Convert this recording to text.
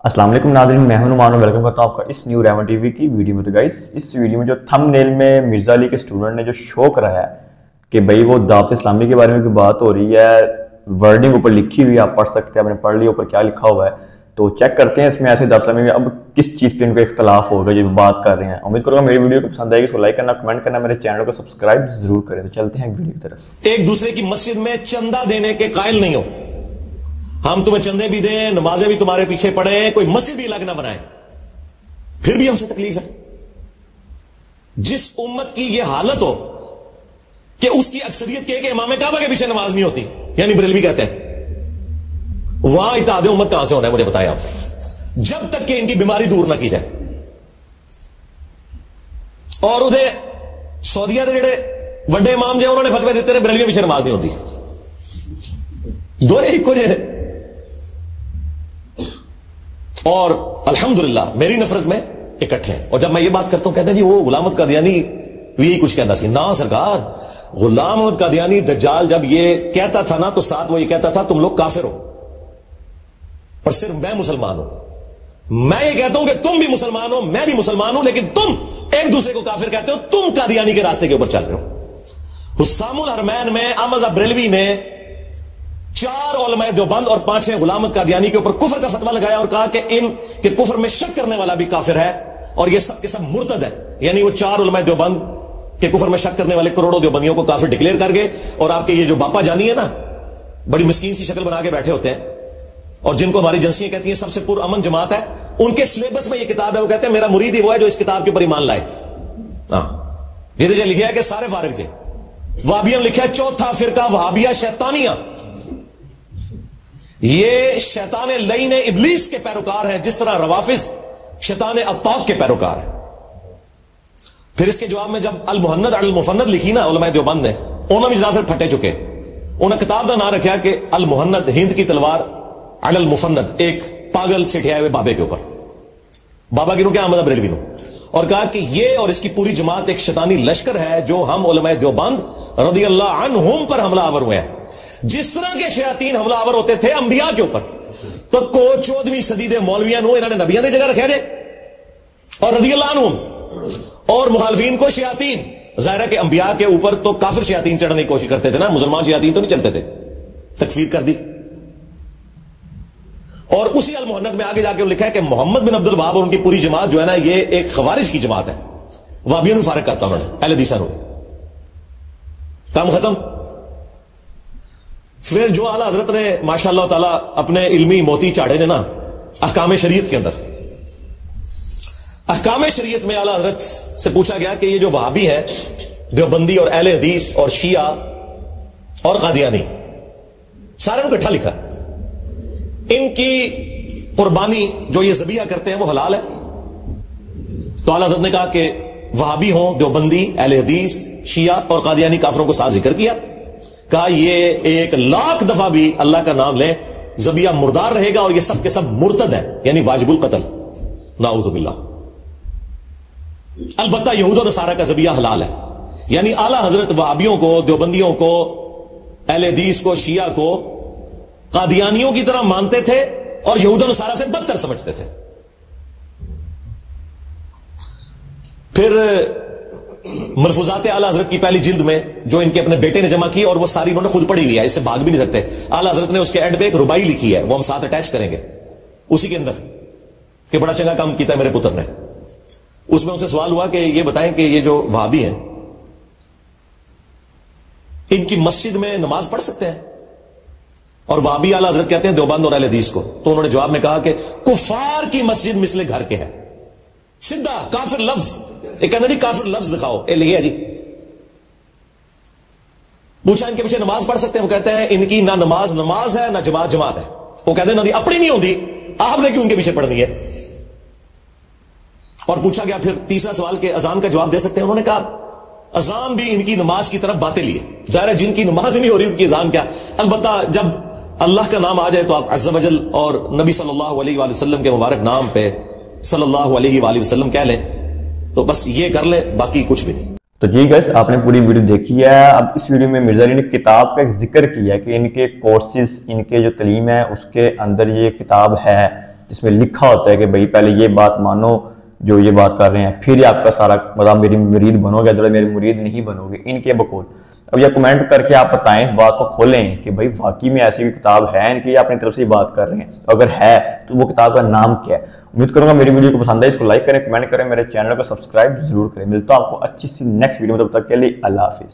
अस्सलाम वालेकुम नाज़रीन, मैं हूं नुमान, वेलकम करता हूं आपका इस न्यू रेवन टीवी की वीडियो में। तो गाइस, इस वीडियो में जो थंबनेल में मिर्ज़ा अली के स्टूडेंट ने जो शो कराया है कि भाई वो दावत इस्लामी के बारे में कोई बात हो रही है, वर्डिंग ऊपर लिखी हुई है, आप पढ़ सकते हैं, आपने पढ़ लिया ऊपर क्या लिखा हुआ है। तो चेक करते हैं इसमें ऐसे दावत इस्लामी में अब किस चीज़ पे इनको इख्तलाफ होगा जो बात कर रहे हैं। उम्मीद करूँगा मेरी वीडियो को पसंद आएगी, तो लाइक करना, कमेंट करना, मेरे चैनल को सब्सक्राइब जरूर करें। तो चलते हैं वीडियो की तरफ। एक दूसरे की मस्जिद में चंदा देने के कायल नहीं हो। हम तुम्हें चंदे भी दें, नमाजें भी तुम्हारे पीछे पढ़े, कोई मस्जिद भी अलग ना बनाए, फिर भी हमसे तकलीफ है। जिस उम्मत की यह हालत हो कि उसकी अक्सरियत के इमाम काबा के पीछे नमाज नहीं होती, यानी बरेलवी कहते हैं, वहां इत्तेहाद उम्मत कहां से होना है मुझे बताया आप, जब तक कि इनकी बीमारी दूर ना की जाए। और उधर सऊदिया के जेड़े वड्डे इमाम जो उन्होंने फतवे दिते बरेलवी के पीछे नमाज नहीं होती, दो एक जे। और अल्हम्दुलिल्लाह मेरी नफरत में इकट्ठे हैं। और जब मैं ये बात करता हूं कहते हैं जी वो गुलाम अहमद कादियानी भी यही कुछ कहता सी। ना सरकार, गुलाम अहमद कादियानी दज्जाल जब ये कहता था ना, तो साथ वो ये कहता था तुम लोग काफिर हो, और सिर्फ मैं मुसलमान हूं। मैं ये कहता हूं कि तुम भी मुसलमान हो, मैं भी मुसलमान हूं, लेकिन तुम एक दूसरे को काफिर कहते हो, तुम कादियानी के रास्ते के ऊपर चल रहे हो। हुस्सामुल हरमैन में अहमद बरेलवी ने 4 उलमाए देवबंद और 5 गुलाम अहमद कादियानी के ऊपर कुफर का फतवा लगाया और कहा कि इनके कुफर में शक करने वाला भी काफिर है और ये सब के सब मुर्तद है। यानी वो 4 उलमाए देवबंद के कुफर में शक करने वाले करोड़ों देवबंदियों को काफिर डिक्लेयर कर गए। और आपके ये जो बापा जानी है ना, बड़ी मिस्कीन सी शक्ल बना के बैठे होते हैं, और जिनको हमारी एजेंसियां कहती हैं सबसे पुरअमन जमात है, उनके सिलेबस में ये किताब है। वो कहते हैं मेरा मुरीद ही वो है जो इस किताब के ऊपर ईमान लाए। ये लिखा है कि सारे फारिग जे वहाबियन लिखा है, चौथा फिरका वहाबिया शैतानिया, ये शैतान लईन इब्लीस के पैरोकार हैं, जिस तरह रवाफिज शैतान अत्ताक के पैरोकार हैं। फिर इसके जवाब में जब अल मुहन्नद अल मुफन्नद लिखी ना उलमाए देवबंद ने, उन्होंने भी जनाब फिर फटे चुके। उन्होंने किताब का नाम रखा कि अल मुहन्नद हिंद की तलवार अल मुफन्नद, एक पागल सिठियाए हुए बाबे के ऊपर, बाबा की क्या अहमद बरेलवी नो, और कहा कि ये और इसकी पूरी जमात एक शैतानी लश्कर है जो हम उलमाए देवबंद रदियल्लाहु अन्हुम पर हमला आवर हुए हैं। जिस तरह के शयातीन हमलावर होते थे अंबिया के ऊपर, तो को 14वीं सदी के मौलविया इन्होंने नबिया की जगह रखा जाए, और रदियल्लाहु अन्हुम और मुखालफीन को शयातीन, जाहिर है कि अंबिया के ऊपर तो काफिर शयातीन चढ़ने की कोशिश करते थे ना, मुसलमान शयातीन तो नहीं चढ़ते थे, तकफीर कर दी। और उसी अल मुहन्नद में आगे जाके लिखा है कि मोहम्मद बिन अब्दुल वहाब और उनकी पूरी जमात जो है ना, ये एक खवारिज की जमात है। वहाबियों में फारिग करता उन्होंने अहले हदीस को, काम खत्म। फिर जो आला हजरत ने माशाअल्लाह ताला अपने इल्मी मोती चाड़े ने ना अहकाम शरीयत के अंदर, अहकाम शरीयत में आला हजरत से पूछा गया कि ये जो वहाबी है, देवबंदी और अहले हदीस और शिया और कादियानी, सारे को इकट्ठा लिखा, इनकी कुर्बानी जो ये ज़बिया करते हैं वो हलाल है। तो आला हजरत ने कहा कि वहाबी हो, देवबंदी, अहले हदीस, शिया और कादियानी काफिरों को साथ जिक्र किया, कहा ये 1,00,000 दफा भी अल्लाह का नाम ले, ज़बिया मुर्दार रहेगा और ये सब के सब मुर्तद है, यानी वाजिबुल कत्ल, नाऊज़ु बिल्लाह। अलबत्ता यहूद और नसारा का ज़बिया हलाल है। यानी आला हजरत वहाबियों को, देवबंदियों को, अहले हदीस को, शिया को कादियानियों की तरह मानते थे और यहूद और नसारा से बदतर समझते थे। फिर मलफूजात आला हजरत की पहली जिल्द में जो इनके अपने बेटे ने जमा की, और वो सारी उन्होंने खुद पढ़ी हुई है, इससे भाग भी नहीं सकते। आला हजरत ने उसके एंड पे एक रुबाई लिखी है, वो हम साथ अटैच करेंगे उसी के अंदर, कि बड़ा चंगा काम किया मेरे पुत्र ने। उसमें उनसे सवाल हुआ कि ये बताएं कि ये जो वहाबी हैं, इनकी मस्जिद में नमाज पढ़ सकते हैं? और वहाबी आला हजरत कहते हैं देवबंद और अहले हदीस को। तो उन्होंने जवाब में कहा कि कुफार की मस्जिद मिसले घर के है, सीधा काफिर लफ्ज, एक कहते नहीं काफिर लफ्ज दिखाओ, ए लिखिए जी। पूछा इनके पीछे नमाज पढ़ सकते हैं? वो कहते हैं इनकी ना नमाज है, ना जमात है। वो कहते हैं ना अपनी नहीं होती, आपने क्यों उनके पीछे पढ़नी है? और पूछा गया फिर तीसरा सवाल के अजान का जवाब दे सकते हैं? उन्होंने कहा अजान भी इनकी नमाज की तरफ बातें लिए, जाहिर है जिनकी नमाज नहीं हो रही उनकी अजान क्या। अलबत्ता जब अल्लाह का नाम आ जाए तो आप अज़्ज़ वजल और नबी सल्लल्लाहु अलैहि वसल्लम के मुबारक नाम पे सल्लल्लाहु अलैहि वसल्लम कह लें, तो बस ये कर ले, बाकी कुछ भी नहीं। तो जी गाइस, आपने पूरी वीडियो देखी है। अब इस वीडियो में मिर्ज़ा अली ने किताब का एक जिक्र किया है कि इनके कोर्सेज, इनके जो तलीम है उसके अंदर ये किताब है, جس میں لکھا ہوتا ہے کہ بھائی پہلے یہ بات مانو جو یہ بات کر رہے ہیں، پھر یہ آپ کا سارا مطلب میری مرید بنو گے، ادھر میری مرید نہیں بنو گے، ان کے بقول۔ اب یہ کمنٹ کر کے آپ بتائیں، اس بات کو کھولیں کہ بھائی واقعی میں ایسی کوئی کتاب ہے ان کی، یہ اپنی طرف سے بات کر رہے ہیں، اگر ہے تو وہ کتاب کا نام کیا ہے؟ امید کروں گا میری ویڈیو کو پسند ہے، اس کو لائک کریں، کمنٹ کریں، میرے چینل کو سبسکرائب ضرور کریں۔ ملتا ہوں آپ کو اچھی سی نیکسٹ ویڈیو میں، تب تک کے لیے اللہ حافظ۔